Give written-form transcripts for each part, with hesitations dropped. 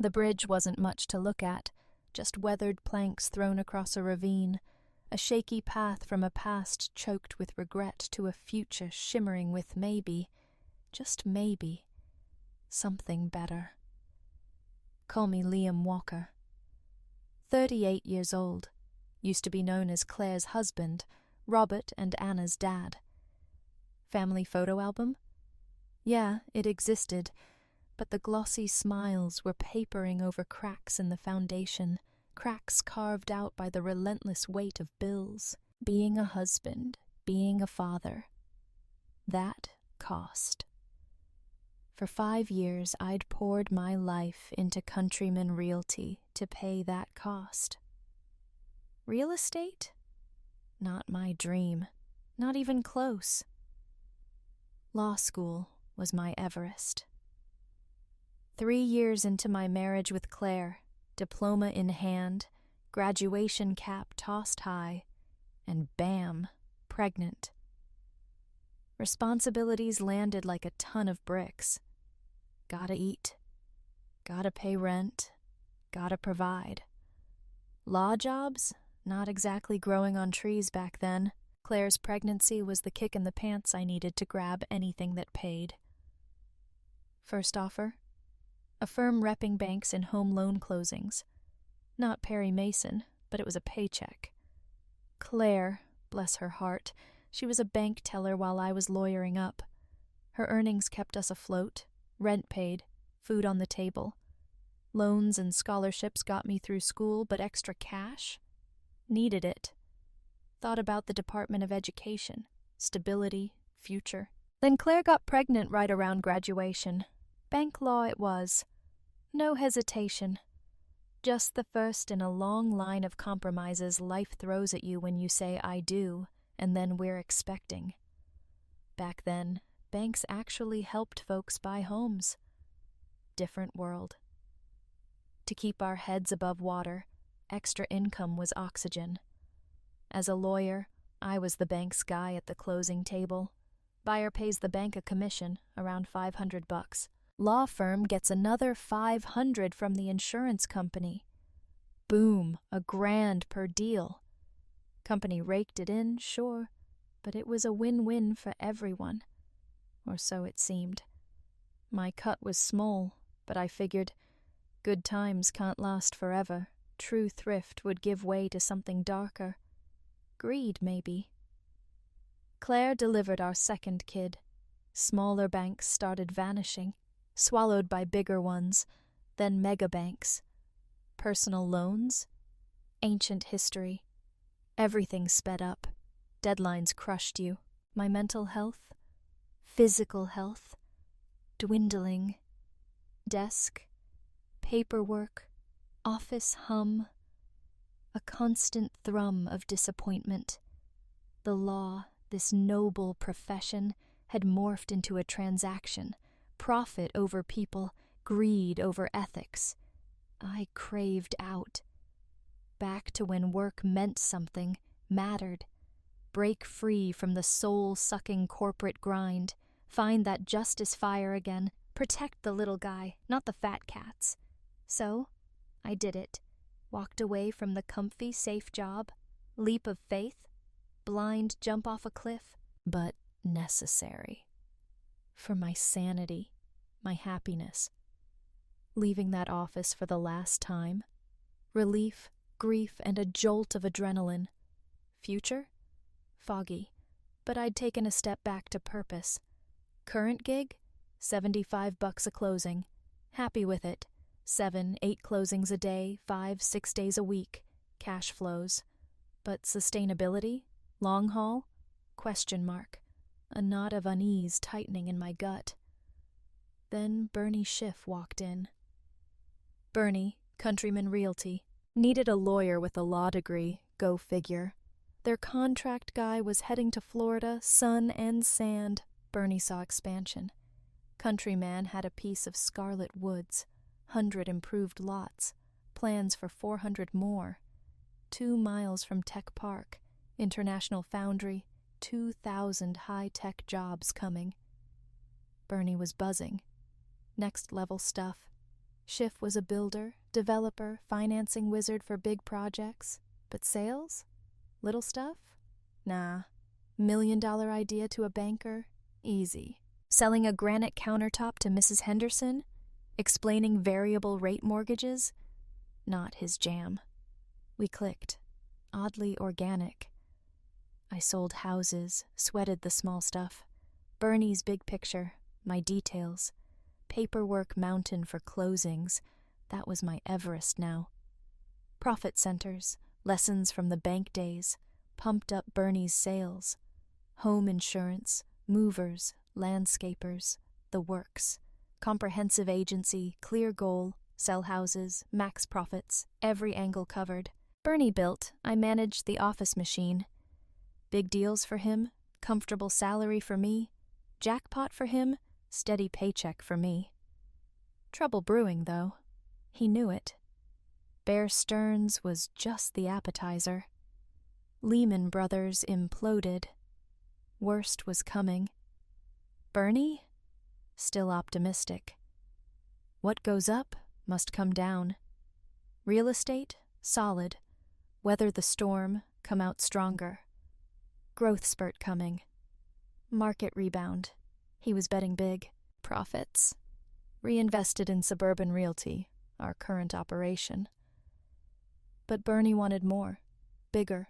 The bridge wasn't much to look at, just weathered planks thrown across a ravine, a shaky path from a past choked with regret to a future shimmering with maybe, just maybe, something better. Call me Liam Walker. 38 years old, used to be known as Claire's husband, Robert and Anna's dad. Family photo album? Yeah, it existed, but the glossy smiles were papering over cracks in the foundation, cracks carved out by the relentless weight of bills. Being a husband, being a father. That cost. For 5 years, I'd poured my life into Countryman Realty to pay that cost. Real estate? Not my dream. Not even close. Law school was my Everest. 3 years into my marriage with Claire, diploma in hand, graduation cap tossed high, and bam, pregnant. Responsibilities landed like a ton of bricks. Gotta eat. Gotta pay rent. Gotta provide. Law jobs? Not exactly growing on trees back then. Claire's pregnancy was the kick in the pants I needed to grab anything that paid. First offer? A firm repping banks in home loan closings. Not Perry Mason, but it was a paycheck. Claire, bless her heart, she was a bank teller while I was lawyering up. Her earnings kept us afloat, rent paid, food on the table. Loans and scholarships got me through school, but extra cash? Needed it. Thought about the Department of Education, stability, future. Then Claire got pregnant right around graduation. Bank law it was. No hesitation. Just the first in a long line of compromises life throws at you when you say I do, and then we're expecting. Back then, banks actually helped folks buy homes. Different world. To keep our heads above water, extra income was oxygen. As a lawyer, I was the bank's guy at the closing table. Buyer pays the bank a commission, around $500. Law firm gets another $500 from the insurance company. Boom, $1,000 per deal. Company raked it in, sure, but it was a win-win for everyone. Or so it seemed. My cut was small, but I figured, good times can't last forever. True thrift would give way to something darker. Greed, maybe. Claire delivered our second kid. Smaller banks started vanishing, swallowed by bigger ones, then mega banks. Personal loans? Ancient history. Everything sped up. Deadlines crushed you. My mental health? Physical health? Dwindling. Desk? Paperwork? Office hum? A constant thrum of disappointment. The law, this noble profession, had morphed into a transaction. Profit over people, greed over ethics. I craved out. Back to when work meant something, mattered. Break free from the soul-sucking corporate grind. Find that justice fire again. Protect the little guy, not the fat cats. So, I did it. Walked away from the comfy, safe job. Leap of faith. Blind jump off a cliff. But necessary. For my sanity, my happiness. Leaving that office for the last time. Relief, grief, and a jolt of adrenaline. Future? Foggy. But I'd taken a step back to purpose. Current gig? $75 a closing. Happy with it. 7, 8 closings a day, 5, 6 days a week. Cash flows. But sustainability? Long haul? Question mark. A knot of unease tightening in my gut. Then Bernie Schiff walked in. Bernie, Countryman Realty, needed a lawyer with a law degree, go figure. Their contract guy was heading to Florida, sun and sand. Bernie saw expansion. Countryman had a piece of Scarlet Woods, 100 improved lots, plans for 400 more. 2 miles from Tech Park, International Foundry, 2,000 high-tech jobs coming. Bernie was buzzing. Next level stuff. Schiff was a builder, developer, financing wizard for big projects. But sales? Little stuff? Nah. $1 million idea to a banker? Easy. Selling a granite countertop to Mrs. Henderson? Explaining variable rate mortgages? Not his jam. We clicked. Oddly organic. I sold houses, sweated the small stuff. Bernie's big picture, my details. Paperwork mountain for closings. That was my Everest now. Profit centers, lessons from the bank days, pumped up Bernie's sales. Home insurance, movers, landscapers, the works. Comprehensive agency, clear goal, sell houses, max profits, every angle covered. Bernie built, I managed the office machine. Big deals for him, comfortable salary for me, jackpot for him, steady paycheck for me. Trouble brewing, though. He knew it. Bear Stearns was just the appetizer. Lehman Brothers imploded. Worst was coming. Bernie? Still optimistic. What goes up must come down. Real estate? Solid. Weather the storm, come out stronger. Growth spurt coming. Market rebound. He was betting big. Profits. Reinvested in suburban realty, our current operation. But Bernie wanted more. Bigger.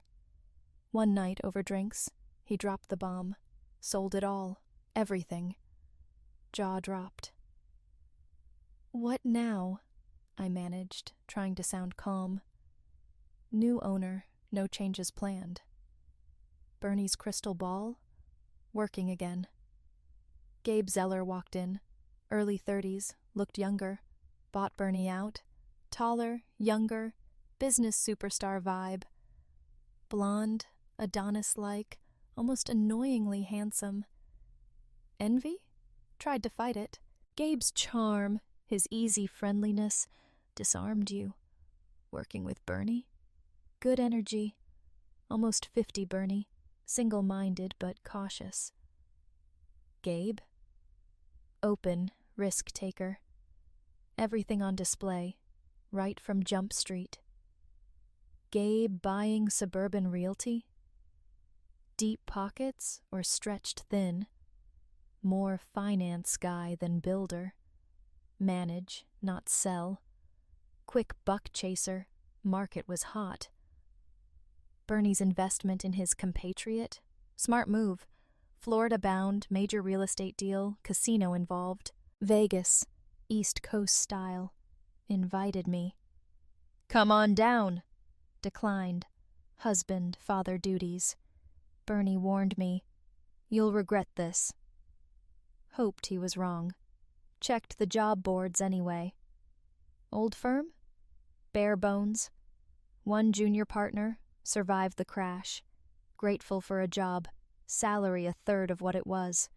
One night over drinks, he dropped the bomb. Sold it all. Everything. Jaw dropped. What now? I managed, trying to sound calm. New owner, no changes planned. Bernie's crystal ball? Working again. Gabe Zeller walked in. Early 30s, looked younger. Bought Bernie out. Taller, younger, business superstar vibe. Blonde, Adonis-like, almost annoyingly handsome. Envy? Tried to fight it. Gabe's charm, his easy friendliness, disarmed you. Working with Bernie? Good energy. Almost 50 Bernie. Single-minded but cautious. Gabe? Open, risk-taker. Everything on display, right from Jump Street. Gabe buying suburban realty? Deep pockets or stretched thin? More finance guy than builder. Manage, not sell. Quick buck chaser, market was hot. Bernie's investment in his compatriot? Smart move. Florida bound, major real estate deal, casino involved. Vegas, East Coast style. Invited me. Come on down. Declined. Husband, father duties. Bernie warned me. You'll regret this. Hoped he was wrong. Checked the job boards anyway. Old firm? Bare bones. One junior partner, survived the crash. Grateful for a job. Salary 1/3 of what it was.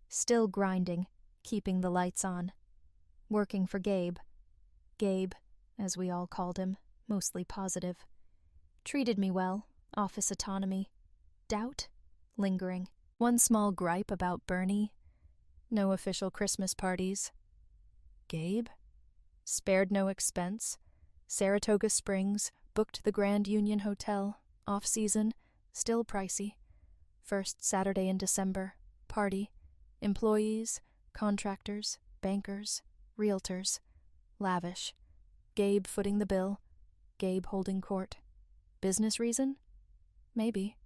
Still grinding, keeping the lights on. Working for Gabe. Gabe, as we all called him, mostly positive. Treated me well, office autonomy. Doubt? Lingering. One small gripe about Bernie. No official Christmas parties. Gabe? Spared no expense. Saratoga Springs, booked the Grand Union Hotel. Off-season, still pricey. First Saturday in December, party. Employees, contractors, bankers, realtors. Lavish. Gabe footing the bill. Gabe holding court. Business reason? Maybe.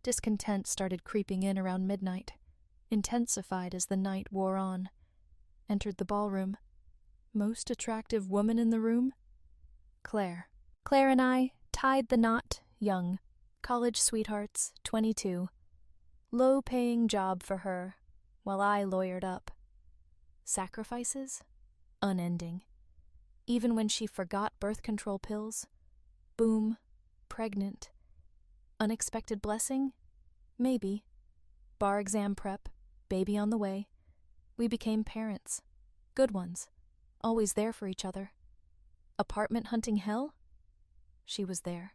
Discontent started creeping in around midnight. Intensified as the night wore on. Entered the ballroom. Most attractive woman in the room? Claire. Claire and I tied the knot, young. College sweethearts, 22. Low-paying job for her, while I lawyered up. Sacrifices? Unending. Even when she forgot birth control pills? Boom. Pregnant. Unexpected blessing? Maybe. Bar exam prep, baby on the way. We became parents. Good ones. Always there for each other. Apartment hunting hell? She was there.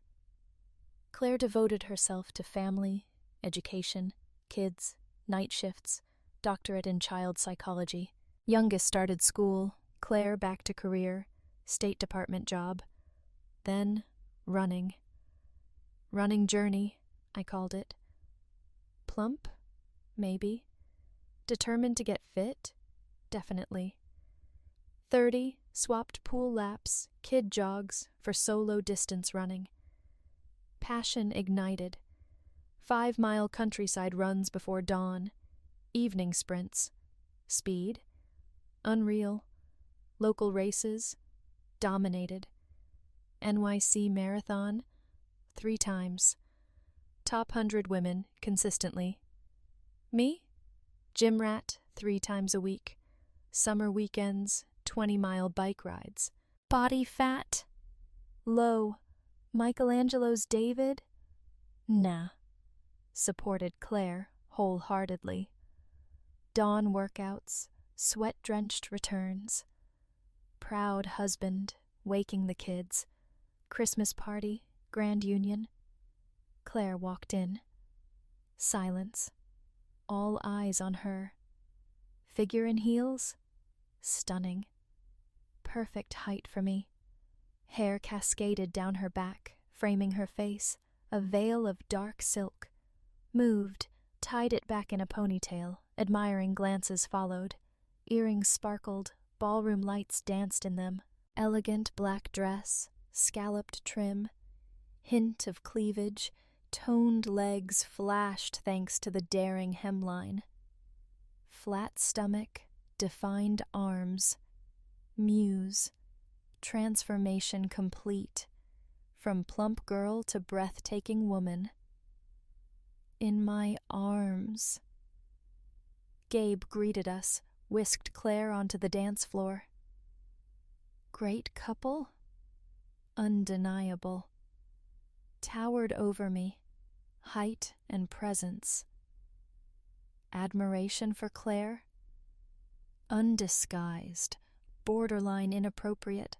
Claire devoted herself to family, education, kids, night shifts, doctorate in child psychology. Youngest started school, Claire back to career, State Department job. Then running. Running journey, I called it. Plump? Maybe. Determined to get fit? Definitely. 30 swapped pool laps, kid jogs for solo distance running. Passion ignited. 5-mile countryside runs before dawn. Evening sprints. Speed? Unreal. Local races? Dominated. NYC marathon? 3 times. Top 100 women consistently. Me? Gym rat 3 times a week. Summer weekends, 20-mile bike rides. Body fat? Low. Michelangelo's David? Nah. Supported Claire wholeheartedly. Dawn workouts, sweat-drenched returns. Proud husband, waking the kids. Christmas party, grand union. Claire walked in. Silence. All eyes on her. Figure in heels? Stunning. Perfect height for me. Hair cascaded down her back, framing her face, a veil of dark silk. Moved, tied it back in a ponytail, admiring glances followed. Earrings sparkled, ballroom lights danced in them. Elegant black dress, scalloped trim. Hint of cleavage, toned legs flashed thanks to the daring hemline. Flat stomach, defined arms. Muse. Transformation complete. From plump girl to breathtaking woman. In my arms. Gabe greeted us, whisked Claire onto the dance floor. Great couple? Undeniable. Towered over me, height and presence. Admiration for Claire? Undisguised, borderline inappropriate.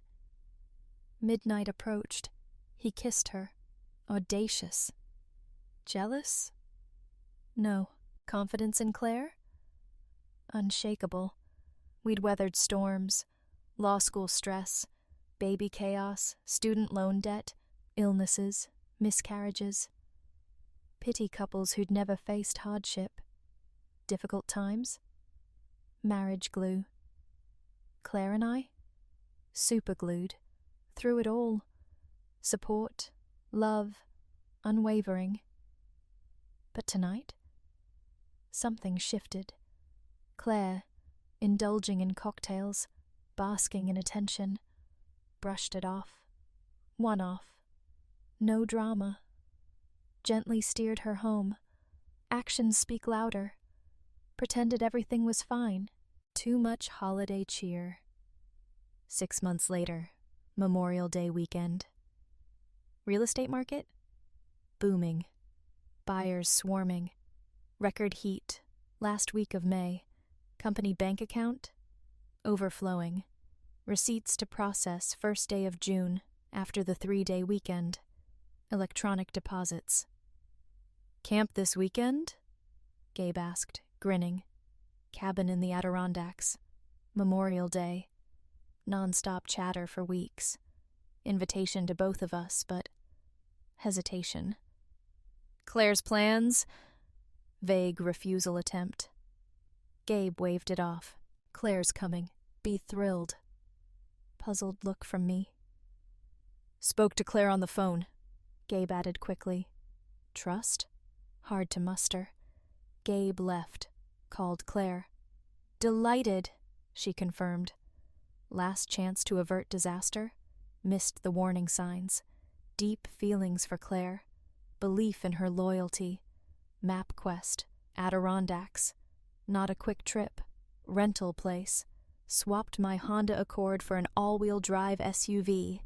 Midnight approached. He kissed her. Audacious. Jealous? No. Confidence in Claire? Unshakable. We'd weathered storms, law school stress, baby chaos, student loan debt, illnesses, miscarriages. Pity couples who'd never faced hardship. Difficult times? Marriage glue. Claire and I? Superglued. Through it all. Support, love, unwavering. But tonight? Something shifted. Claire, indulging in cocktails, basking in attention, brushed it off. One off. No drama. Gently steered her home. Actions speak louder. Pretended everything was fine. Too much holiday cheer. 6 months later, Memorial Day weekend. Real estate market? Booming. Buyers swarming. Record heat. Last week of May. Company bank account? Overflowing. Receipts to process first day of June, after the 3-day weekend. Electronic deposits. Camp this weekend? Gabe asked, grinning. Cabin in the Adirondacks. Memorial Day. Non-stop chatter for weeks. Invitation to both of us, but hesitation. Claire's plans? Vague refusal attempt. Gabe waved it off. Claire's coming. Be thrilled. Puzzled look from me. Spoke to Claire on the phone, Gabe added quickly. Trust? Hard to muster. Gabe left. Called Claire. Delighted, she confirmed. Last chance to avert disaster? Missed the warning signs. Deep feelings for Claire. Belief in her loyalty. MapQuest. Adirondacks. Not a quick trip. Rental place. Swapped my Honda Accord for an all-wheel drive SUV.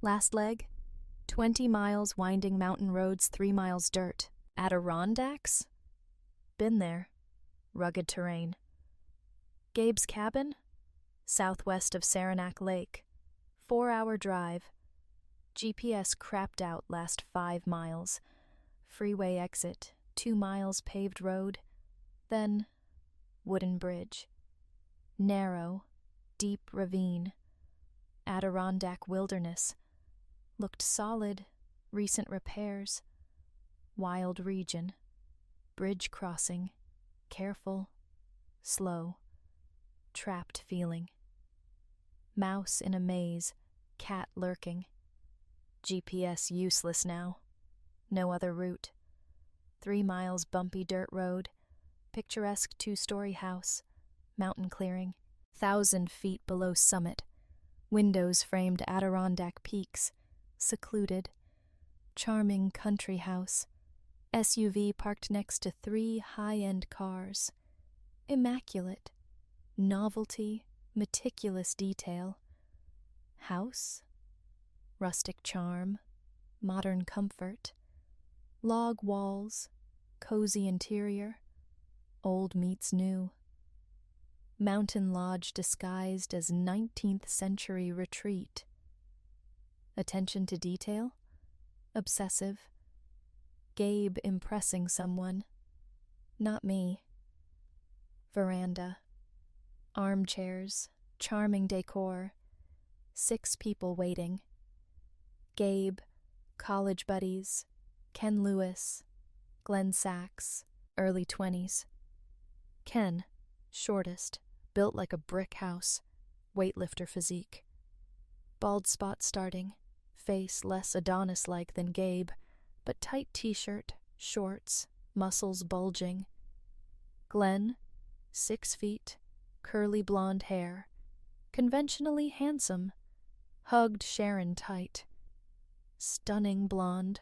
Last leg? 20 miles winding mountain roads, 3 miles dirt. Adirondacks? Been there. Rugged terrain. Gabe's cabin? Southwest of Saranac Lake. 4-hour drive. GPS crapped out last 5 miles. Freeway exit, 2 miles paved road. Then, wooden bridge. Narrow, Deep ravine. Adirondack wilderness. Looked solid, recent repairs. Wild region. Bridge crossing. Careful. Slow. Trapped feeling. Mouse in a maze. Cat lurking. GPS useless now. No other route. 3 miles bumpy dirt road. Picturesque 2-story house. Mountain clearing. 1,000 feet below summit. Windows framed Adirondack peaks. Secluded. Charming country house. SUV parked next to 3 high-end cars. Immaculate. Novelty. Meticulous detail. House. Rustic charm. Modern comfort. Log walls. Cozy interior. Old meets new. Mountain lodge disguised as 19th century retreat. Attention to detail? Obsessive. Gabe impressing someone. Not me. Veranda. Armchairs. Charming decor. 6 people waiting. Gabe. College buddies. Ken Lewis. Glenn Sachs. Early 20s. Ken. Shortest. Built like a brick house. Weightlifter physique. Bald spot starting. Face less Adonis-like than Gabe, but tight t-shirt, shorts, muscles bulging. Glenn, 6 feet, curly blonde hair, conventionally handsome, hugged Sharon tight. Stunning blonde,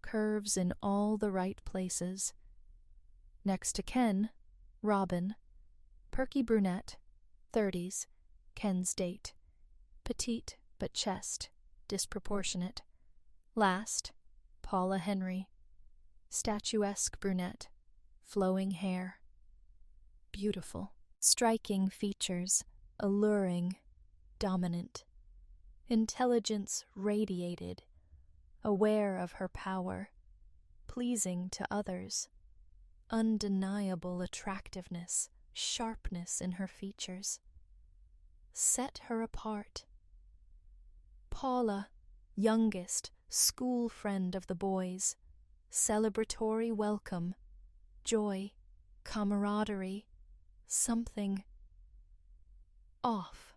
curves in all the right places. Next to Ken, Robin, perky brunette, 30s, Ken's date. Petite but chest, disproportionate. Last, Paula Henry, statuesque brunette, flowing hair. Beautiful, striking features, alluring, dominant. Intelligence radiated, aware of her power, pleasing to others. Undeniable attractiveness, sharpness in her features. Set her apart. Paula, youngest, school friend of the boys. Celebratory welcome. Joy. Camaraderie. Something. Off.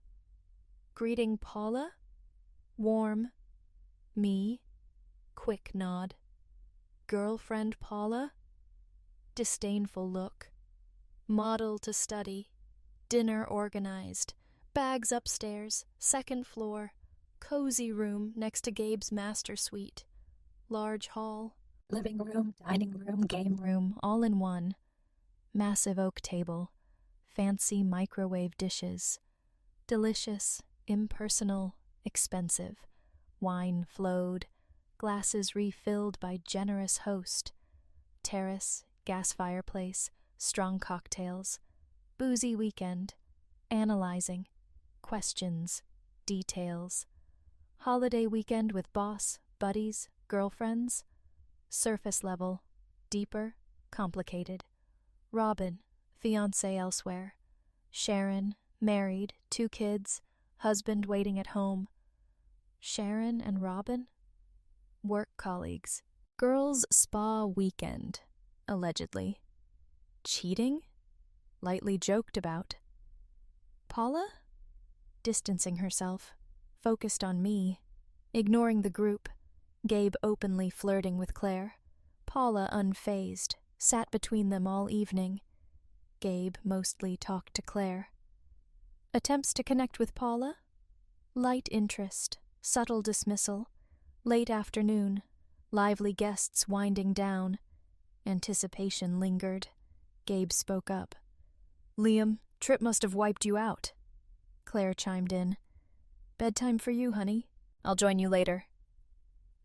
Greeting Paula? Warm. Me? Quick nod. Girlfriend Paula? Disdainful look. Model to study. Dinner organized. Bags upstairs. 2nd floor. Cozy room next to Gabe's master suite. Large hall. Living room, dining room, game room, all in one. Massive oak table. Fancy microwave dishes. Delicious, impersonal, expensive. Wine flowed. Glasses refilled by generous host. Terrace, gas fireplace, strong cocktails. Boozy weekend. Analyzing. Questions. Details. Holiday weekend with boss, buddies, girlfriends. Surface level. Deeper. Complicated. Robin, fiancé elsewhere. Sharon, married, 2 kids, husband waiting at home. Sharon and Robin? Work colleagues. Girls' spa weekend, allegedly. Cheating? Lightly joked about. Paula? Distancing herself, focused on me, ignoring the group. Gabe openly flirting with Claire. Paula unfazed, sat between them all evening. Gabe mostly talked to Claire. Attempts to connect with Paula? Light interest, subtle dismissal. Late afternoon, lively guests winding down. Anticipation lingered. Gabe spoke up. "Liam, trip must have wiped you out." Claire chimed in. "Bedtime for you, honey. I'll join you later."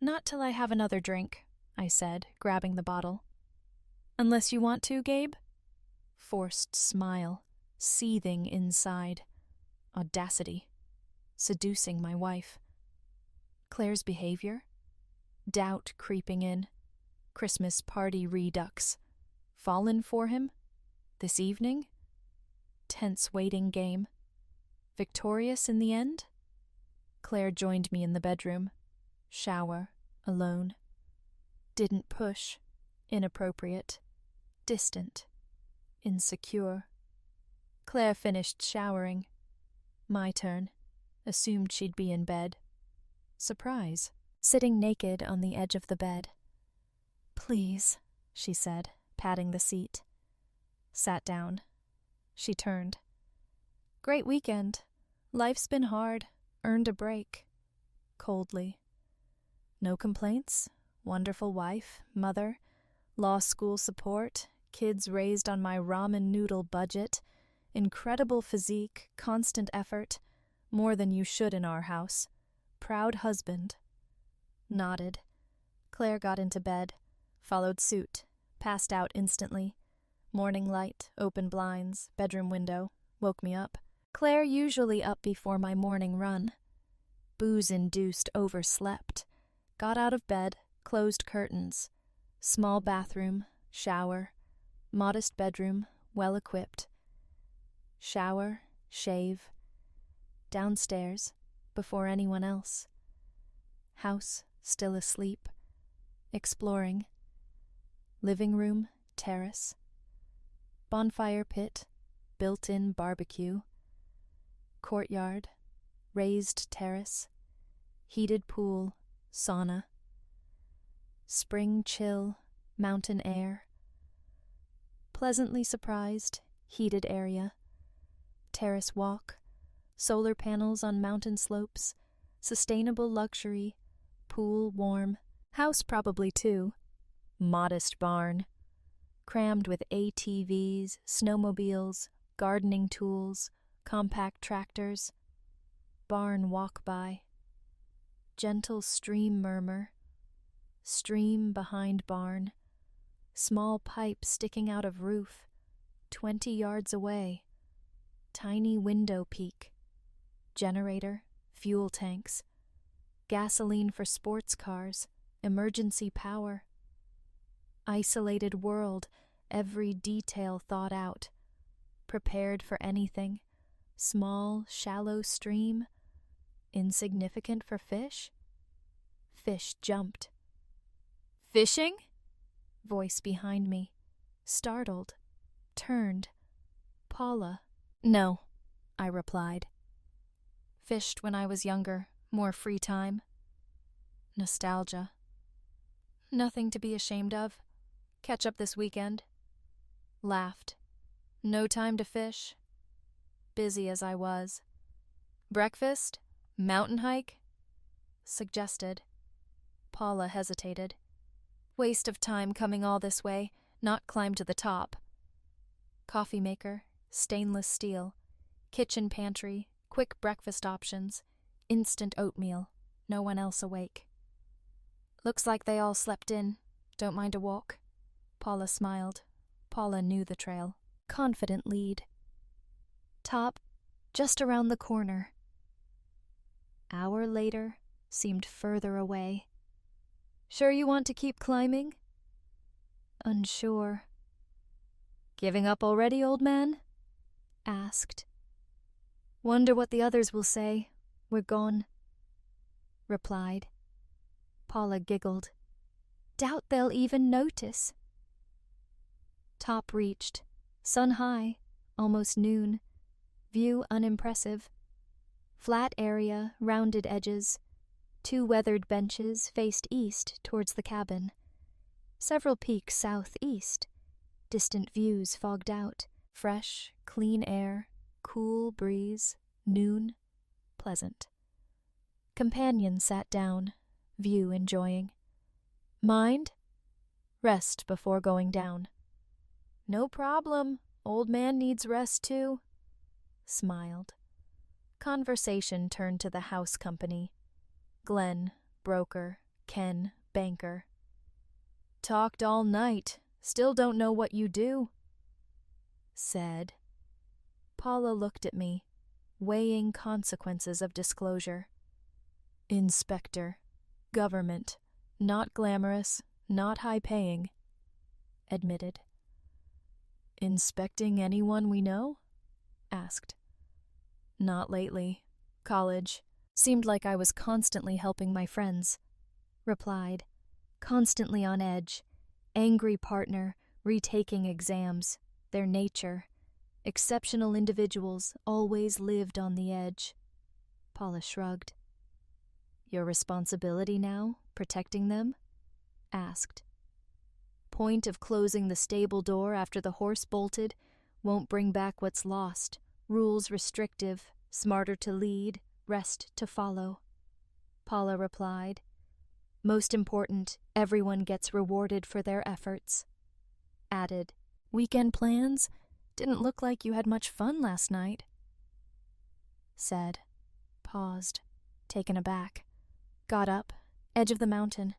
"Not till I have another drink," I said, grabbing the bottle. "Unless you want to, Gabe?" Forced smile, seething inside. Audacity. Seducing my wife. Claire's behavior? Doubt creeping in. Christmas party redux. Fallen for him? This evening? Tense waiting game. Victorious in the end? Claire joined me in the bedroom. Shower, alone. Didn't push. Inappropriate. Distant. Insecure. Claire finished showering. My turn. Assumed she'd be in bed. Surprise. Sitting naked on the edge of the bed. "Please," she said, patting the seat. Sat down. She turned. "Great weekend. Life's been hard. Earned a break." Coldly. "No complaints? Wonderful wife, mother, law school support, kids raised on my ramen noodle budget, incredible physique, constant effort, more than you should in our house. Proud husband." Nodded. Claire got into bed, followed suit, passed out instantly. Morning light, open blinds, bedroom window, woke me up. Claire usually up before my morning run. Booze-induced overslept. Got out of bed, closed curtains. Small bathroom, shower. Modest bedroom, well-equipped. Shower, shave. Downstairs, before anyone else. House, still asleep. Exploring. Living room, terrace. Bonfire pit, built-in barbecue. Courtyard, raised terrace. Heated pool, sauna. Spring chill, mountain air. Pleasantly surprised, heated area. Terrace walk, solar panels on mountain slopes, sustainable luxury, pool warm, house probably too. Modest barn, crammed with ATVs, snowmobiles, gardening tools, compact tractors. Barn walk by. Gentle stream murmur. Stream behind barn. Small pipe sticking out of roof, 20 yards away. Tiny window peak. Generator, fuel tanks. Gasoline for sports cars, emergency power. Isolated world, every detail thought out. Prepared for anything. Small, shallow stream. Insignificant for fish? Fish jumped. "Fishing?" Voice behind me. Startled. Turned. "Paula." "No," I replied. Fished when I was younger, more free time. Nostalgia. Nothing to be ashamed of. Catch up this weekend. Laughed. No time to fish. Busy as I was. Breakfast? Mountain hike? Suggested. Paula hesitated. Waste of time coming all this way, not climb to the top. Coffee maker, stainless steel, kitchen pantry, quick breakfast options, instant oatmeal, no one else awake. Looks like they all slept in. Don't mind a walk. Paula smiled. Paula knew the trail. Confident lead. Top, just around the corner. Hour later, seemed further away. Sure you want to keep climbing? Unsure. Giving up already, old man? Asked. Wonder what the others will say. We're gone. Replied. Paula giggled. Doubt they'll even notice. Top reached. Sun high, almost noon. View unimpressive. Flat area, rounded edges. 2 weathered benches faced east towards the cabin. Several peaks southeast. Distant views fogged out. Fresh, clean air, cool breeze, noon, pleasant. Companion sat down, view enjoying. Mind? Rest before going down. No problem. Old man needs rest too. Smiled. Conversation turned to the house company. Glenn, broker, Ken, banker. Talked all night. Still don't know what you do. Said. Paula looked at me, weighing consequences of disclosure. Inspector. Government. Not glamorous, not high-paying. Admitted. Inspecting anyone we know? Asked. Not lately. College. Seemed like I was constantly helping my friends. Replied. Constantly on edge. Angry partner, retaking exams. Their nature. Exceptional individuals always lived on the edge. Paula shrugged. Your responsibility now, protecting them? Asked. Point of closing the stable door after the horse bolted won't bring back what's lost. Rules restrictive, smarter to lead, rest to follow. Paula replied. Most important, everyone gets rewarded for their efforts. Added. Weekend plans? Didn't look like you had much fun last night. Said. Paused, taken aback. Got up, edge of the mountain.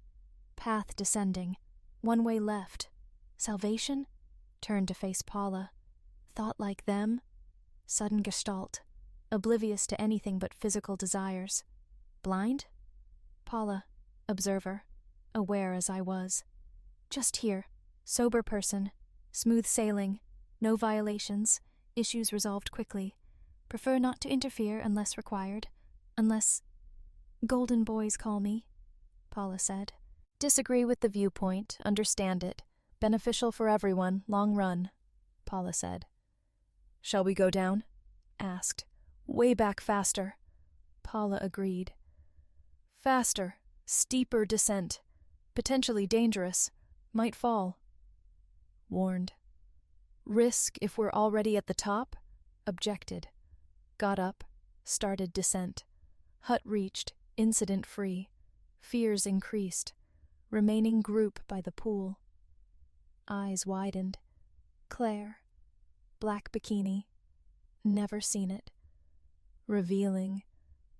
Path descending. One way left. Salvation? Turned to face Paula. Thought like them? Sudden gestalt. Oblivious to anything but physical desires. Blind? Paula. Observer. Aware as I was. Just here. Sober person. Smooth sailing. No violations. Issues resolved quickly. Prefer not to interfere unless required. Unless... Golden boys call me, Paula said. Disagree with the viewpoint, understand it. Beneficial for everyone, long run, Paula said. Shall we go down? Asked. Way back faster. Paula agreed. Faster, steeper descent. Potentially dangerous. Might fall. Warned. Risk if we're already at the top? Objected. Got up, started descent. Hut reached, incident-free. Fears increased. Remaining group by the pool. Eyes widened. Claire. Black bikini. Never seen it. Revealing.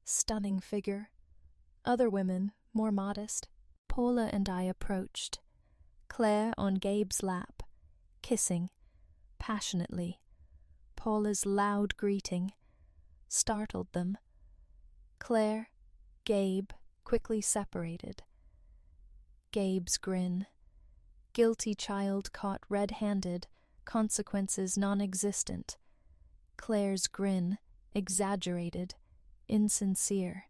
Stunning figure. Other women, more modest. Paula and I approached. Claire on Gabe's lap. Kissing. Passionately. Paula's loud greeting. Startled them. Claire, Gabe, quickly separated. Gabe's grin. Guilty child caught red-handed, consequences non-existent. Claire's grin, exaggerated, insincere.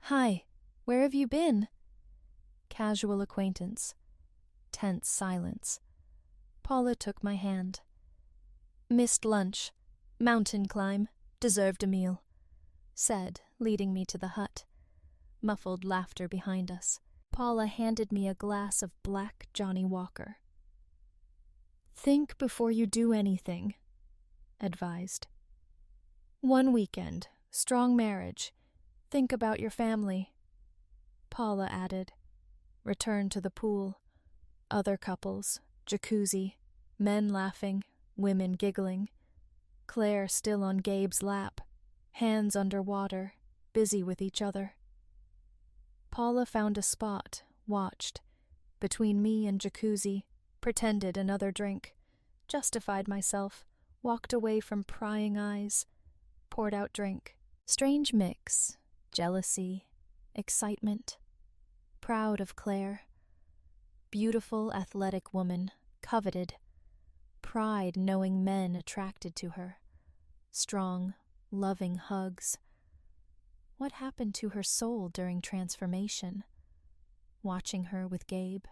Hi, where have you been? Casual acquaintance. Tense silence. Paula took my hand. Missed lunch. Mountain climb. Deserved a meal. Said, leading me to the hut. Muffled laughter behind us. Paula handed me a glass of black Johnny Walker. Think before you do anything, advised. One weekend, strong marriage. Think about your family. Paula added. Return to the pool. Other couples, jacuzzi, men laughing, women giggling. Claire still on Gabe's lap, hands under water, busy with each other. Paula found a spot, watched. Between me and jacuzzi, pretended another drink. Justified myself, walked away from prying eyes. Poured out drink. Strange mix, jealousy, excitement. Proud of Claire. Beautiful, athletic woman, coveted. Pride knowing men attracted to her. Strong, loving hugs. What happened to her soul during transformation? Watching her with Gabe.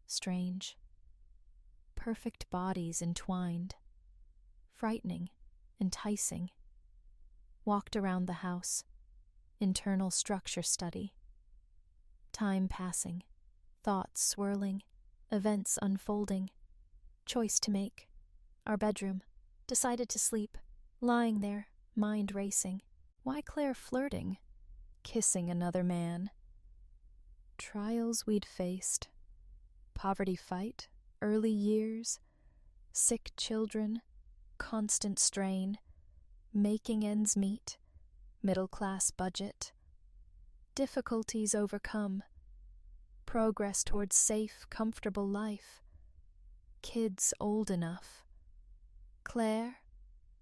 Strange. Perfect bodies entwined. Frightening, enticing. Walked around the house. Internal structure study. Time passing. Thoughts swirling. Events unfolding. Choice to make. Our bedroom. Decided to sleep. Lying there, mind racing. Why Claire flirting? Kissing another man. Trials we'd faced. Poverty fight, early years. Sick children, constant strain. Making ends meet. Middle-class budget. Difficulties overcome. Progress towards safe, comfortable life. Kids old enough. Claire,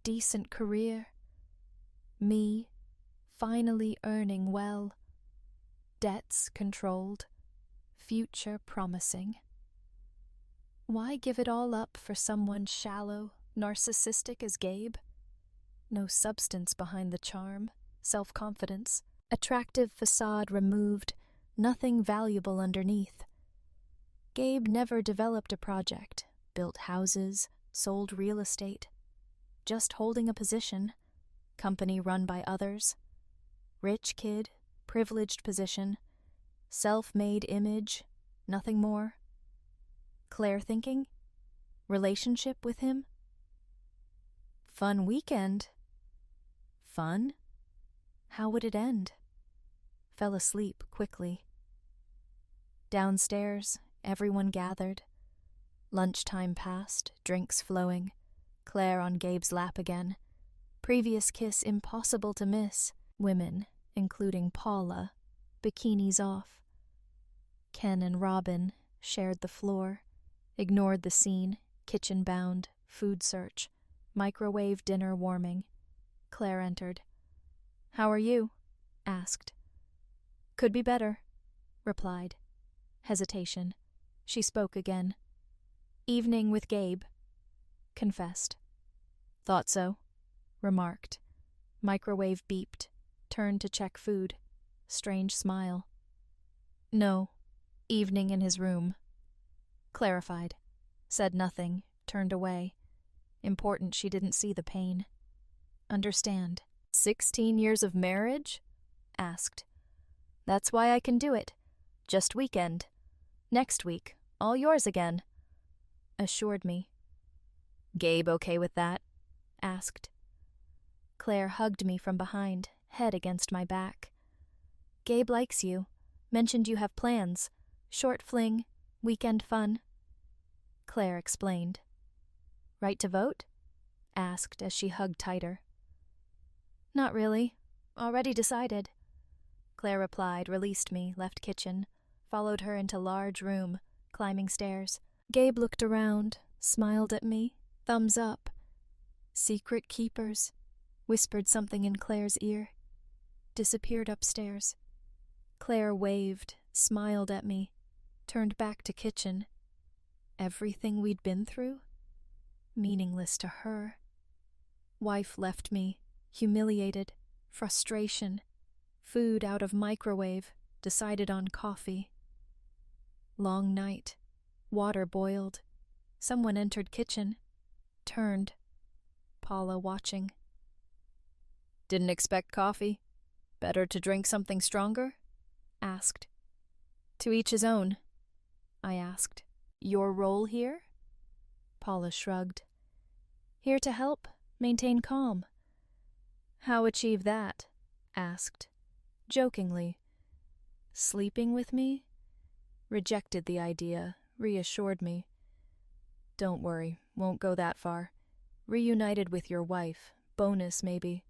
decent career. Me, finally earning well. Debts controlled. Future promising. Why give it all up for someone shallow, narcissistic as Gabe? No substance behind the charm, self-confidence. Attractive facade removed, nothing valuable underneath. Gabe never developed a project, built houses, sold real estate. Just holding a position, company run by others. Rich kid, privileged position, self-made image, nothing more. Claire thinking? Relationship with him? Fun weekend. Fun? How would it end? Fell asleep quickly. Downstairs, everyone gathered. Lunchtime passed, drinks flowing. Claire on Gabe's lap again. Previous kiss impossible to miss. Women, including Paula, bikinis off. Ken and Robin shared the floor, ignored the scene, kitchen bound, food search, microwave dinner warming. Claire entered. "How are you?" asked. "Could be better," replied. Hesitation. She spoke again. "Evening with Gabe," confessed. "Thought so," remarked. Microwave beeped. Turned to check food. Strange smile. "No. Evening in his room." Clarified. Said nothing. Turned away. Important she didn't see the pain. "Understand. 16 years of marriage?" asked. "That's why I can do it. Just weekend. Next week, all yours again," assured me. "Gabe okay with that?" asked. Claire hugged me from behind, head against my back. "Gabe likes you. Mentioned you have plans. Short fling, weekend fun." Claire explained. "Right to vote?" asked as she hugged tighter. "Not really. Already decided." Claire replied, released me, left kitchen, followed her into large room, climbing stairs. Gabe looked around, smiled at me, thumbs up. "Secret keepers," whispered something in Claire's ear. Disappeared upstairs. Claire waved, smiled at me, turned back to kitchen. Everything we'd been through? Meaningless to her. Wife left me, humiliated, frustration. Food out of microwave, decided on coffee. Long night. Water boiled. Someone entered kitchen. Turned. Paula watching. "Didn't expect coffee? Better to drink something stronger?" asked. "To each his own," I asked. "Your role here?" Paula shrugged. "Here to help, maintain calm." "How achieve that?" asked. Jokingly. "Sleeping with me?" Rejected the idea, reassured me. "Don't worry, won't go that far. Reunited with your wife, bonus maybe."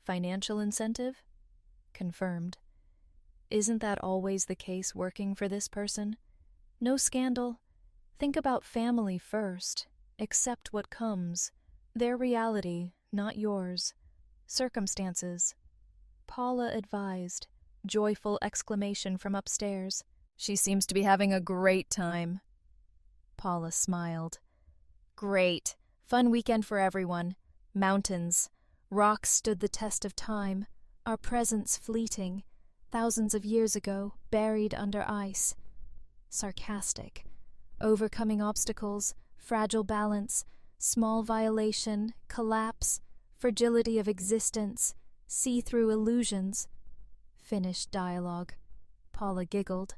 "Financial incentive?" Confirmed. "Isn't that always the case working for this person? No scandal. Think about family first. Accept what comes. Their reality, not yours. Circumstances." Paula advised. Joyful exclamation from upstairs. "She seems to be having a great time." Paula smiled. "Great. Fun weekend for everyone. Mountains. Rocks stood the test of time. Our presence fleeting. Thousands of years ago, buried under ice." Sarcastic. "Overcoming obstacles, fragile balance, small violation, collapse, fragility of existence, see-through illusions." Finished dialogue. Paula giggled.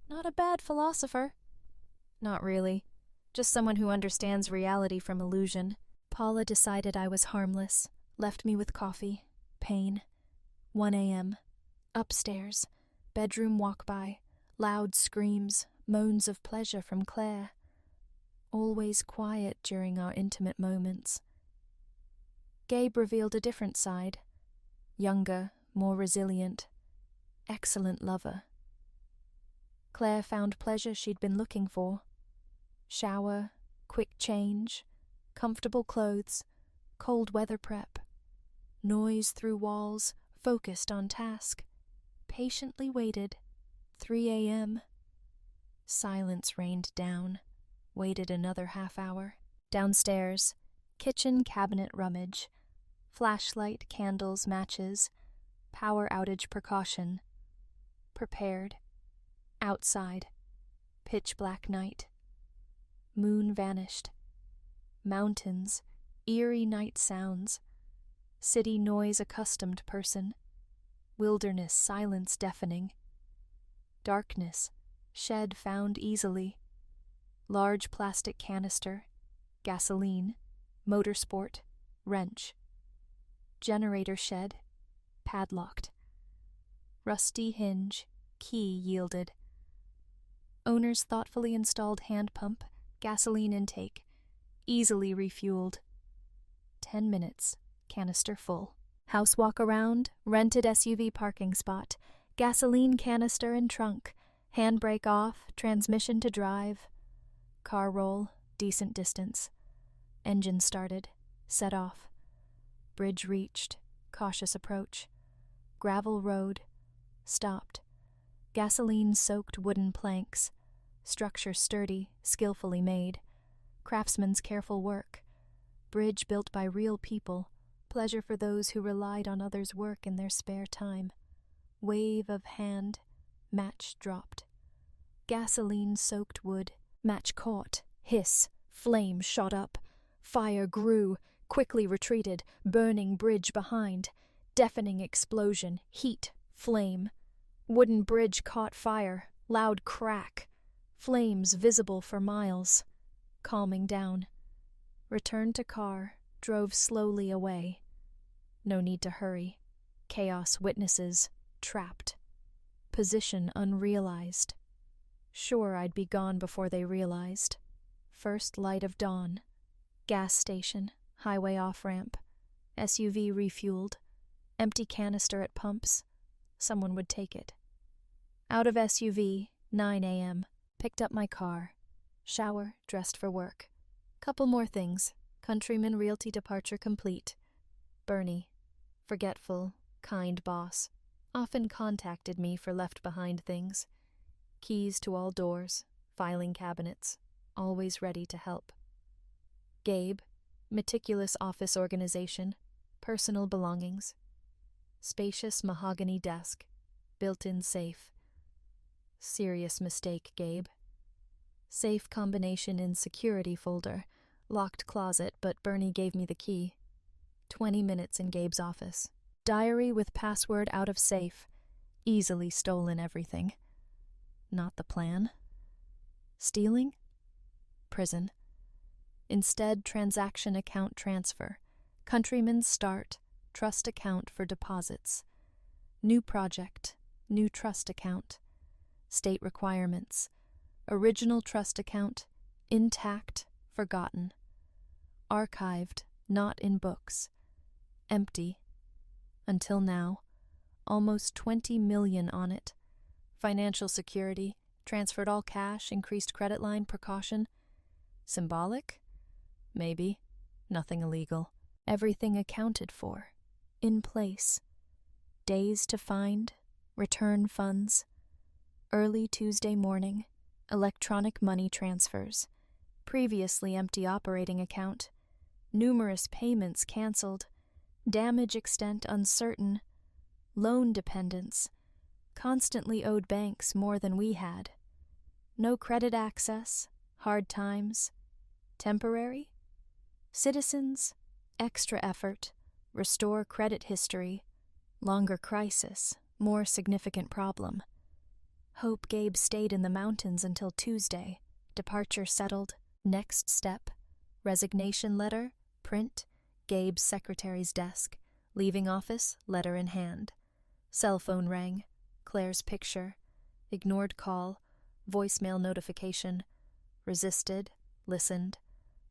"Not a bad philosopher." "Not really. Just someone who understands reality from illusion." Paula decided I was harmless, left me with coffee. Pain. 1 a.m. Upstairs. Bedroom walk-by. Loud screams, moans of pleasure from Claire. Always quiet during our intimate moments. Gabe revealed a different side. Younger, more resilient. Excellent lover. Claire found pleasure she'd been looking for. Shower, quick change, comfortable clothes, cold weather prep. Noise through walls, focused on task. Patiently waited. 3 a.m. Silence rained down. Waited another half hour. Downstairs. Kitchen cabinet rummage. Flashlight, candles, matches. Power outage precaution. Prepared. Outside. Pitch black night. Moon vanished. Mountains. Eerie night sounds. City noise accustomed person. Wilderness silence deafening. Darkness. Shed found easily. Large plastic canister. Gasoline. Motorsport. Wrench. Generator shed. Padlocked. Rusty hinge. Key yielded. Owner's thoughtfully installed hand pump. Gasoline intake. Easily refueled. 10 minutes. Canister full. House walk around. Rented SUV parking spot. Gasoline canister and trunk. Handbrake off. Transmission to drive. Car roll. Decent distance. Engine started. Set off. Bridge reached. Cautious approach. Gravel road. Stopped. Gasoline-soaked wooden planks. Structure sturdy, skillfully made. Craftsman's careful work. Bridge built by real people. Pleasure for those who relied on others' work in their spare time. Wave of hand. Match dropped. Gasoline-soaked wood. Match caught. Hiss. Flame shot up. Fire grew. Quickly retreated. Burning bridge behind. Deafening explosion. Heat. Flame. Wooden bridge caught fire. Loud crack. Flames visible for miles. Calming down. Returned to car. Drove slowly away. No need to hurry. Chaos witnesses. Trapped. Position unrealized. Sure I'd be gone before they realized. First light of dawn. Gas station. Highway off-ramp. SUV refueled. Empty canister at pumps. Someone would take it. Out of SUV, 9 a.m. Picked up my car. Shower, dressed for work. Couple more things. Countryman Realty departure complete. Bernie, forgetful, kind boss, often contacted me for left-behind things. Keys to all doors, filing cabinets, always ready to help. Gabe, meticulous office organization, personal belongings. Spacious mahogany desk, built-in safe. Serious mistake, Gabe. Safe combination in security folder, locked closet, but Bernie gave me the key. 20 minutes in Gabe's office. Diary with password out of safe. Easily stolen everything. Not the plan. Stealing? Prison. Instead, transaction account transfer. Countryman's start. Trust account for deposits. New project. New trust account. State requirements. Original trust account. Intact. Forgotten. Archived. Not in books. Empty. Until now. Almost 20 million on it. Financial security. Transferred all cash. Increased credit line precaution. Symbolic? Maybe. Nothing illegal. Everything accounted for. In place. Days to find. Return funds. Early Tuesday morning. Electronic money transfers. Previously empty operating account. Numerous payments canceled. Damage extent uncertain. Loan dependence. Constantly owed banks more than we had. No credit access. Hard times. Temporary? Citizens. Extra effort. Restore credit history. Longer crisis. More significant problem. Hope Gabe stayed in the mountains until Tuesday. Departure settled. Next step. Resignation letter. Print. Gabe's secretary's desk. Leaving office. Letter in hand. Cell phone rang. Claire's picture. Ignored call. Voicemail notification. Resisted. Listened.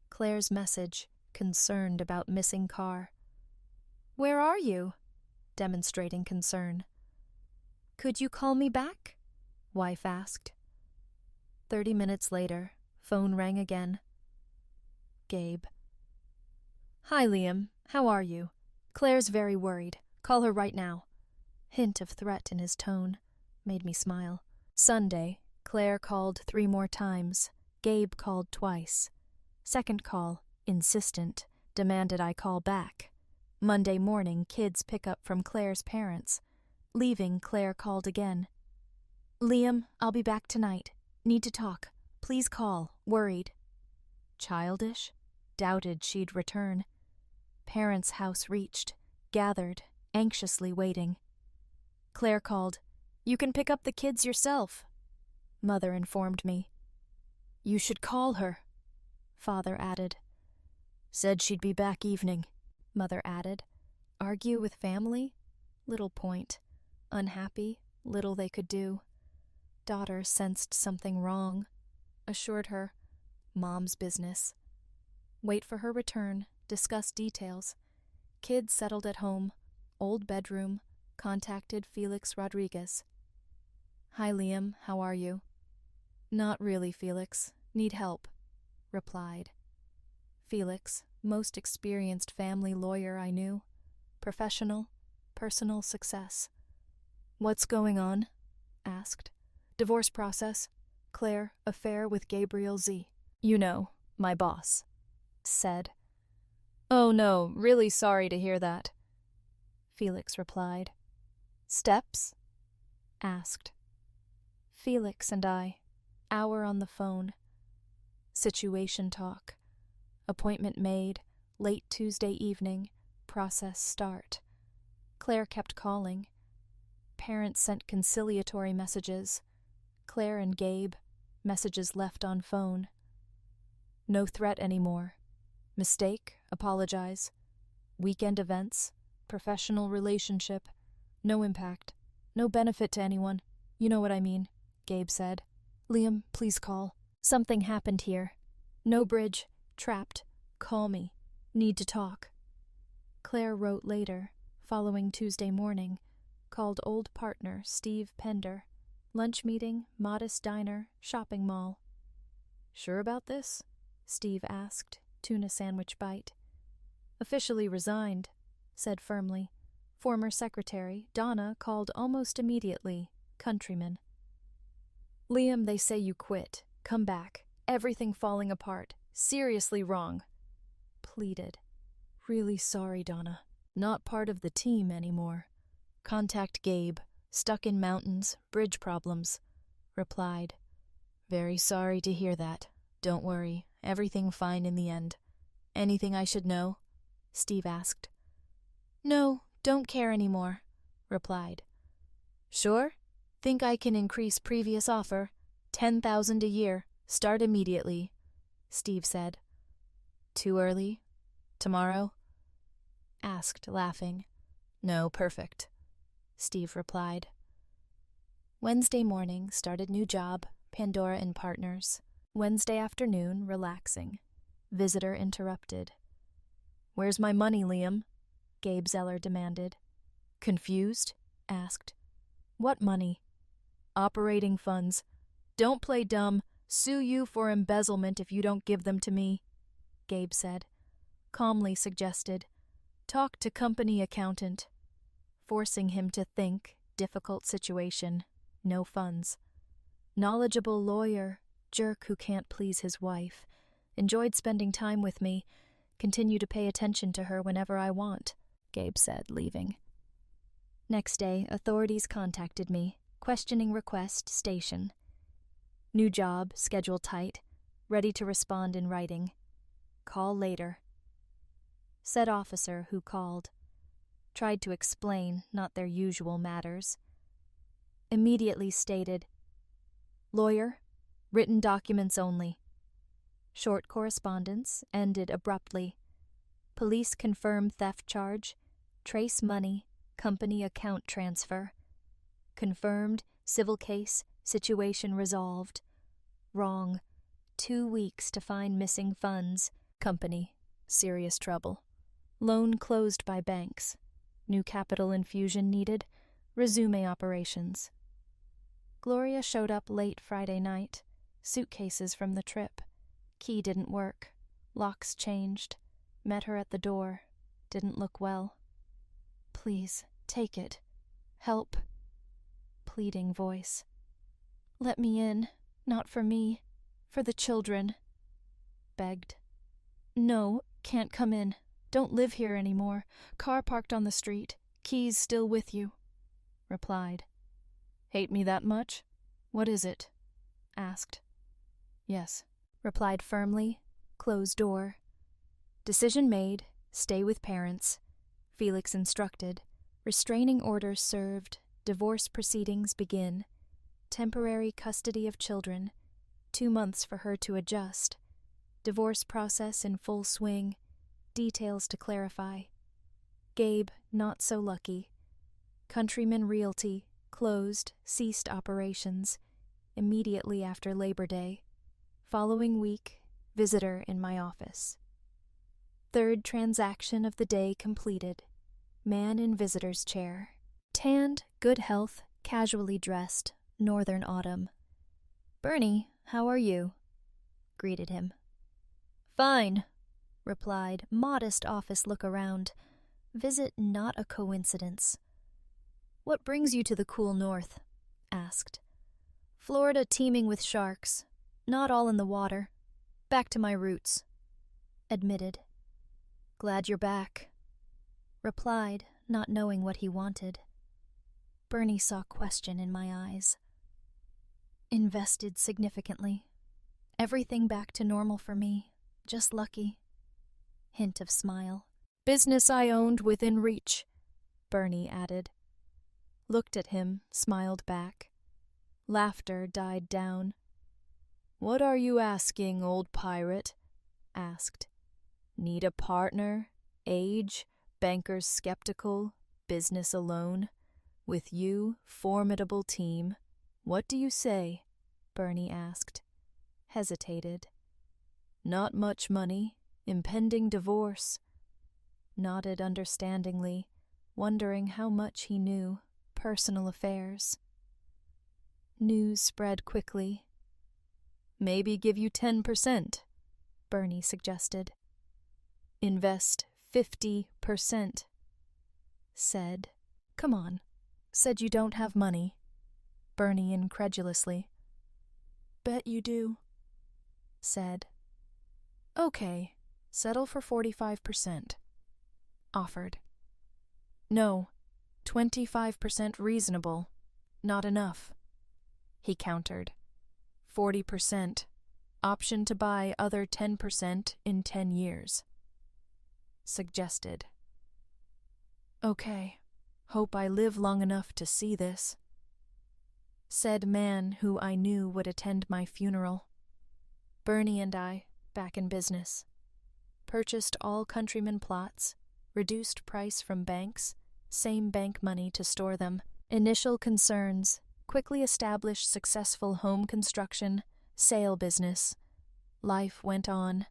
Claire's message. Concerned about missing car. "Where are you?" Demonstrating concern. "Could you call me back?" Wife asked. 30 minutes later, phone rang again. Gabe. "Hi, Liam. How are you? Claire's very worried. Call her right now." Hint of threat in his tone. Made me smile. Sunday, Claire called 3 more times. Gabe called twice. Second call, insistent, demanded I call back. Monday morning, kids pick up from Claire's parents. Leaving, Claire called again. Liam, I'll be back tonight. Need to talk. Please call. Worried. Childish? Doubted she'd return. Parents' house reached. Gathered, anxiously waiting. Claire called. You can pick up the kids yourself. Mother informed me. You should call her, Father added. Said she'd be back evening, Mother added. Argue with family? Little point. Unhappy? Little they could do. Daughter sensed something wrong. Assured her. Mom's business. Wait for her return. Discuss details. Kids settled at home. Old bedroom. Contacted Felix Rodriguez. Hi, Liam. How are you? Not really, Felix. Need help. Replied. Felix, most experienced family lawyer I knew. Professional, personal success. What's going on? Asked. Divorce process. Claire, affair with Gabriel Z. You know, my boss. Said. Oh no, really sorry to hear that. Felix replied. Steps? Asked. Felix and I. Hour on the phone. Situation talk. Appointment made. Late Tuesday evening. Process start. Claire kept calling. Parents sent conciliatory messages. Claire and Gabe. Messages left on phone. No threat anymore. Mistake. Apologize. Weekend events. Professional relationship. No impact. No benefit to anyone. You know what I mean, Gabe said. Liam, please call. Something happened here. No bridge. Trapped. Call me. Need to talk. Claire wrote later, following Tuesday morning, called old partner Steve Pender. Lunch meeting, modest diner, shopping mall. Sure about this? Steve asked, tuna sandwich bite. Officially resigned, said firmly. Former secretary, Donna, called almost immediately, countryman. Liam, they say you quit. Come back. Everything falling apart. Seriously wrong. Pleaded. Really sorry, Donna. Not part of the team anymore. Contact Gabe. Stuck in mountains. Bridge problems. Replied. Very sorry to hear that. Don't worry. Everything fine in the end. Anything I should know? Steve asked. No, don't care anymore. Replied. Sure? Think I can increase previous offer. 10,000 a year. Start immediately. Steve said. Too early? Tomorrow? Asked, laughing. No, perfect. Steve replied. Wednesday morning, started new job, Pandora and Partners. Wednesday afternoon, relaxing. Visitor interrupted. Where's my money, Liam? Gabe Zeller demanded. Confused? Asked. What money? Operating funds. Don't play dumb. Sue you for embezzlement if you don't give them to me, Gabe said. Calmly suggested. Talk to company accountant. Forcing him to think. Difficult situation. No funds. Knowledgeable lawyer. Jerk who can't please his wife. Enjoyed spending time with me. Continue to pay attention to her whenever I want, Gabe said, leaving. Next day, authorities contacted me. Questioning request, station. New job, schedule tight. Ready to respond in writing. Call later. Said officer who called. Tried to explain, not their usual matters. Immediately stated, lawyer, written documents only. Short correspondence ended abruptly. Police confirm theft charge. Trace money, company account transfer. Confirmed, civil case, situation resolved. Wrong. 2 weeks to find missing funds. Company, serious trouble. Loan closed by banks. New capital infusion needed. Resume operations. Gloria showed up late Friday night. Suitcases from the trip. Key didn't work. Locks changed. Met her at the door. Didn't look well. Please, take it. Help. Pleading voice. Let me in. Not for me. For the children. Begged. No, can't come in. Don't live here anymore. Car parked on the street. Keys still with you. Replied. Hate me that much? What is it? Asked. Yes. Replied firmly. Closed door. Decision made. Stay with parents. Felix instructed. Restraining orders served. Divorce proceedings begin. Temporary custody of children. 2 months for her to adjust. Divorce process in full swing. Details to clarify. Gabe, not so lucky. Countryman Realty, closed, ceased operations. Immediately after Labor Day. Following week, visitor in my office. Third transaction of the day completed. Man in visitor's chair. Tanned, good health, casually dressed, northern autumn. Bernie, how are you? Greeted him. Fine, replied, modest office look around. Visit not a coincidence. What brings you to the cool north? Asked. Florida teeming with sharks. Not all in the water. Back to my roots. Admitted. Glad you're back. Replied, not knowing what he wanted. Bernie saw question in my eyes. Invested significantly. Everything back to normal for me. Just lucky. Hint of smile. Business I owned within reach, Bernie added. Looked at him, smiled back. Laughter died down. What are you asking, old pirate? Asked. Need a partner? Age? Bankers skeptical? Business alone? With you, formidable team. What do you say? Bernie asked. Hesitated. Not much money. Impending divorce. Nodded understandingly, wondering how much he knew. Personal affairs. News spread quickly. Maybe give you 10%, Bernie suggested. Invest 50%. Said. Come on. Said you don't have money. Bernie incredulously. Bet you do. Said. Okay, settle for 45%. Offered. No, 25% reasonable. Not enough. He countered. 40%. Option to buy other 10% in 10 years. Suggested. Okay, hope I live long enough to see this. Said man who I knew would attend my funeral. Bernie and I, back in business. Purchased all Countryman plots, reduced price from banks, same bank money to store them. Initial concerns, quickly established successful home construction, sale business. Life went on.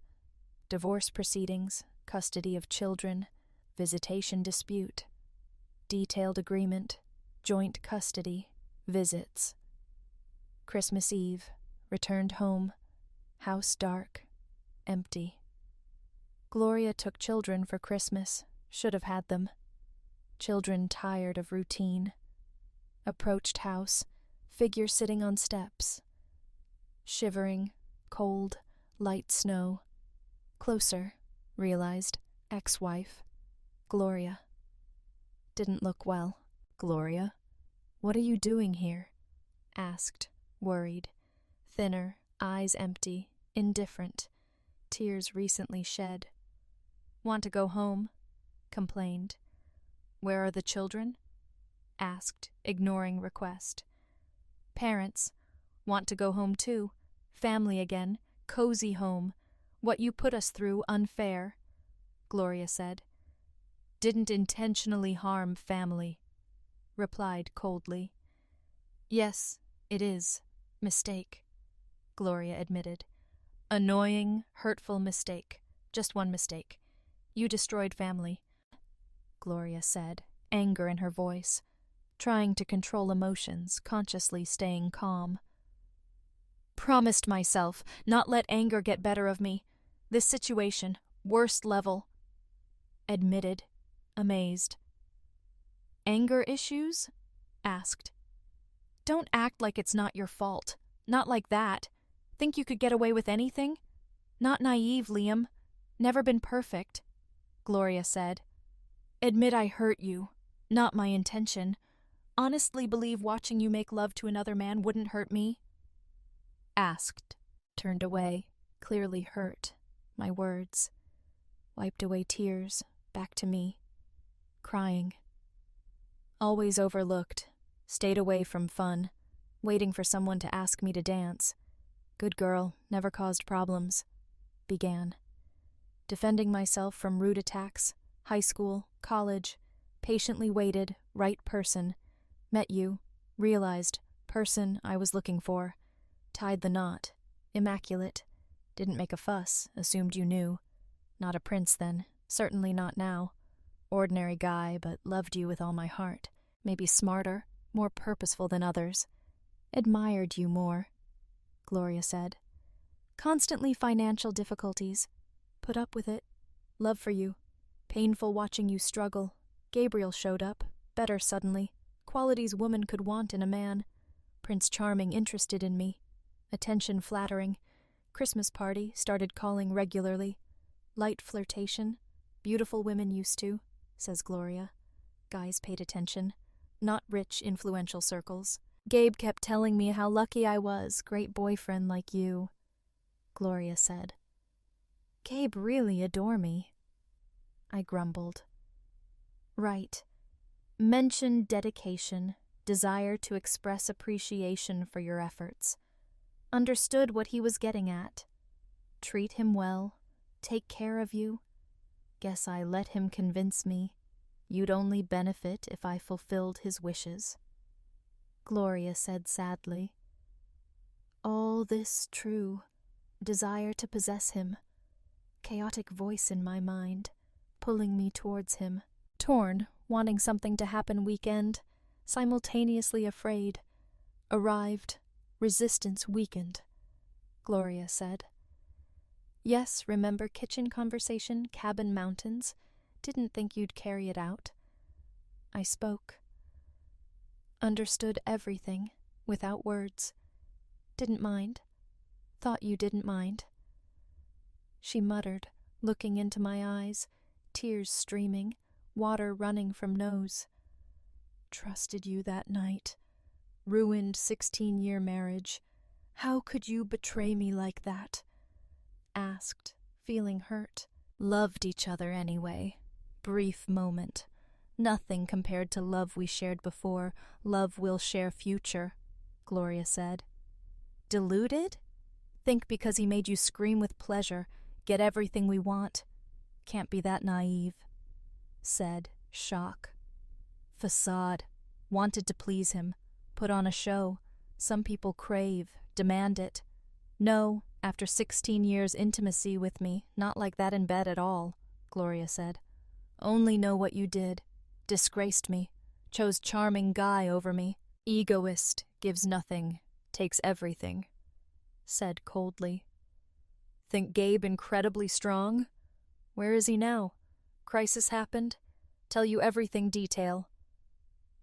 Divorce proceedings, custody of children, visitation dispute, detailed agreement, joint custody, visits. Christmas Eve, returned home, house dark, empty. Gloria took children for Christmas, should have had them. Children tired of routine. Approached house, figure sitting on steps. Shivering, cold, light snow. Closer, realized, ex-wife, Gloria. Didn't look well. Gloria, what are you doing here? Asked, worried. Thinner, eyes empty, indifferent. Tears recently shed. Want to go home? Complained. Where are the children? Asked, ignoring request. Parents. Want to go home too. Family again. Cozy home. What you put us through unfair, Gloria said. Didn't intentionally harm family. Replied coldly. Yes, it is. Mistake, Gloria admitted. Annoying, hurtful mistake. Just one mistake. You destroyed family, Gloria said, anger in her voice, trying to control emotions, consciously staying calm. Promised myself, not let anger get better of me. This situation, worst level. Admitted, amazed. Anger issues? Asked. Don't act like it's not your fault. Not like that. Think you could get away with anything? Not naive, Liam. Never been perfect. Gloria said. Admit I hurt you. Not my intention. Honestly believe watching you make love to another man wouldn't hurt me? Asked, turned away, clearly hurt. My words. Wiped away tears, back to me. Crying. Always overlooked. Stayed away from fun. Waiting for someone to ask me to dance. Good girl, never caused problems. Began. Defending myself from rude attacks. High school, college. Patiently waited, right person. Met you. Realized, person I was looking for. Tied the knot. Immaculate. Didn't make a fuss, assumed you knew. Not a prince then, certainly not now. Ordinary guy, but loved you with all my heart. Maybe smarter, more purposeful than others. Admired you more, Gloria said. Constantly financial difficulties. Put up with it. Love for you. Painful watching you struggle. Gabriel showed up, better suddenly. Qualities woman could want in a man. Prince Charming interested in me. Attention flattering. Christmas party, started calling regularly. Light flirtation. Beautiful women used to, says Gloria. Guys paid attention. Not rich, influential circles. Gabe kept telling me how lucky I was, great boyfriend like you, Gloria said. Gabe really adore me. I grumbled. Right. Mention dedication, desire to express appreciation for your efforts. Understood what he was getting at. Treat him well, take care of you. Guess I let him convince me you'd only benefit if I fulfilled his wishes. Gloria said sadly. All this true. Desire to possess him. Chaotic voice in my mind, pulling me towards him. Torn, wanting something to happen weekend. Simultaneously afraid. Arrived. Resistance weakened. Gloria said. Yes, remember kitchen conversation, cabin mountains. Didn't think you'd carry it out. I spoke. Understood everything, without words. Didn't mind. Thought you didn't mind. She muttered, looking into my eyes, tears streaming, water running from nose. Trusted you that night. Ruined 16-year marriage. How could you betray me like that? Asked, feeling hurt. Loved each other anyway. Brief moment. Nothing compared to love we shared before, love we'll share future, Gloria said. Deluded? Think because he made you scream with pleasure, get everything we want. Can't be that naive. Said, shock. Facade. Wanted to please him. Put on a show. Some people crave, demand it. No, after 16 years intimacy with me, not like that in bed at all, Gloria said. Only know what you did. Disgraced me. Chose charming guy over me. Egoist, gives nothing, takes everything. Said coldly. Think Gabe incredibly strong? Where is he now? Crisis happened? Tell you everything detail.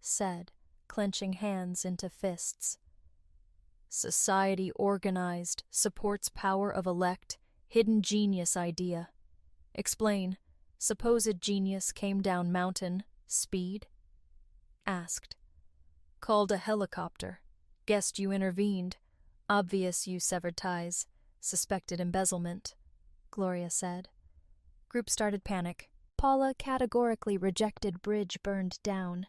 Said, clenching hands into fists. Society organized, supports power of elect, hidden genius idea. Explain, supposed genius came down mountain, speed? Asked. Called a helicopter. Guessed you intervened. Obvious you severed ties. Suspected embezzlement, Gloria said. Group started panic. Paula categorically rejected bridge burned down.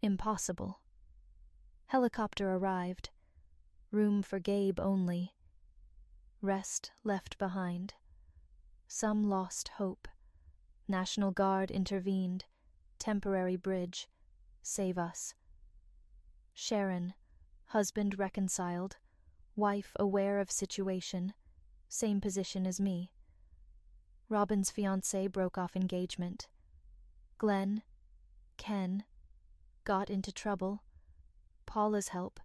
Impossible. Helicopter arrived. Room for Gabe only. Rest left behind. Some lost hope. National Guard intervened. Temporary bridge. Save us. Sharon. Husband reconciled. Wife aware of situation. Same position as me. Robin's fiancé broke off engagement. Glenn. Ken. Got into trouble. Paula's help.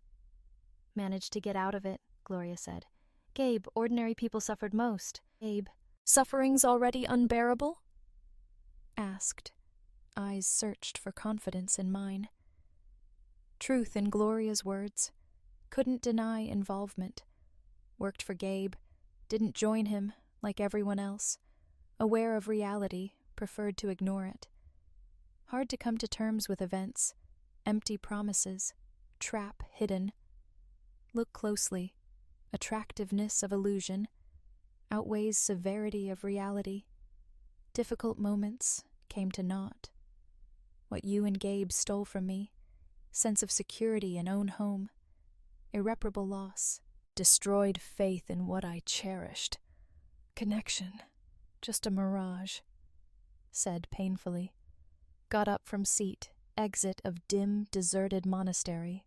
Managed to get out of it, Gloria said. Gabe, ordinary people suffered most. Gabe. Suffering's already unbearable? Asked. Eyes searched for confidence in mine. Truth in Gloria's words. Couldn't deny involvement. Worked for Gabe. Didn't join him, like everyone else. Aware of reality, preferred to ignore it. Hard to come to terms with events, empty promises, trap hidden. Look closely. Attractiveness of illusion outweighs severity of reality. Difficult moments came to naught. What you and Gabe stole from me, sense of security and own home, irreparable loss, destroyed faith in what I cherished. Connection, just a mirage, said painfully. Got up from seat, exit of dim, deserted monastery.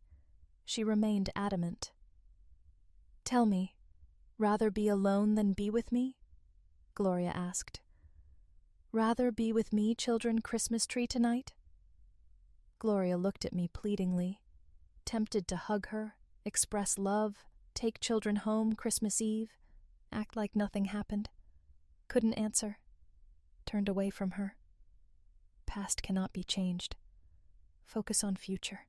She remained adamant. Tell me, rather be alone than be with me? Gloria asked. Rather be with me, children Christmas tree tonight? Gloria looked at me pleadingly, tempted to hug her, express love, take children home Christmas Eve, act like nothing happened. Couldn't answer. Turned away from her. Past cannot be changed. Focus on future.